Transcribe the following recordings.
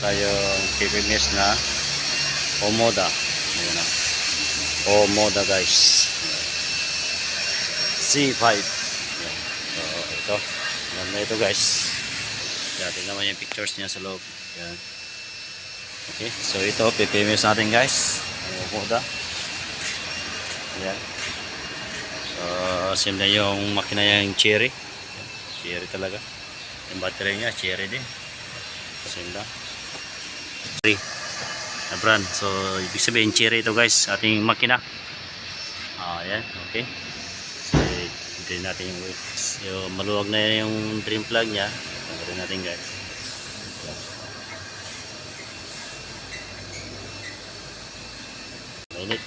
tayong PPMS na Omoda. Ayan na. Omoda guys. C5. Ayan. So ito. Ganda ito guys. Tingnan naman yung pictures niya sa loob. Ayan. Okay. So ito PPMS natin guys. Omoda. Ayan. So same na yung makina yung cherry. Ayan. Cherry talaga. Yung battery niya cherry din. Same lang. Cherry na brand. So ibig sabihin cherry ito guys, ating makina. Ayan, okay. So hindi natin yung maluwag na yung drain plug niya. Tanggalin natin guys. Mainit.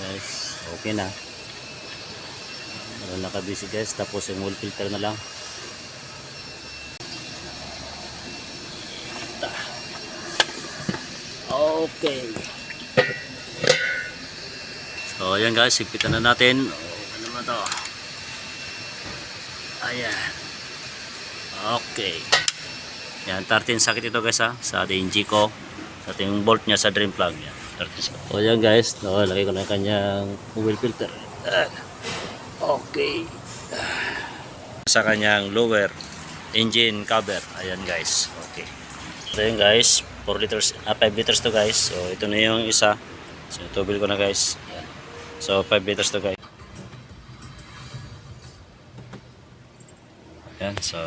Guys, okay na. Nakabisi guys, tapos yung oil filter na lang. Okay. So ayan guys, ipitan na natin. Ano naman to? Ayan. Okay. Yan, 13 sakit ito guys ha, sa ating G-Co, sa ating bolt nya sa drain plug nya. 13 sakit. So ayan guys, lagay ko na yung kanyang oil filter. Okay. Sa kanyang lower engine cover. Ayan guys. Okay. So ayan guys, 4 liters, 5 liters to guys. So ito na yung isa. So tubil ko na guys. Ayan. So 5 liters to guys. Ayan. So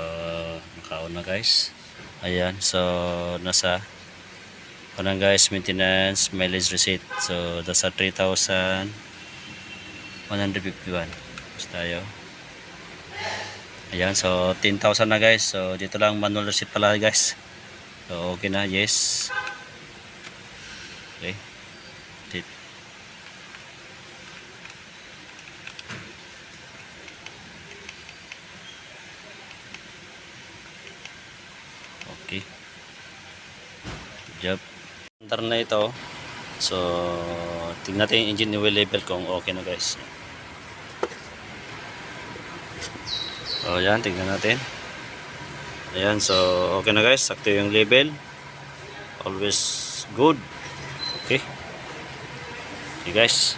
nakaon na guys. Ayan. So nasa parang guys, maintenance mileage receipt. So nasa 3,151. Tapos tayo. Ayan. So 10,000 na guys. So dito lang manual receipt pala guys. So okay na, yes. Okay. Okay. Good job. Andar na ito. So tingnan natin yung engine oil level kung okay na guys. So yan, tingnan natin. Ayan, so okay na guys, sakto yung level. Always good. Okay. Okay guys.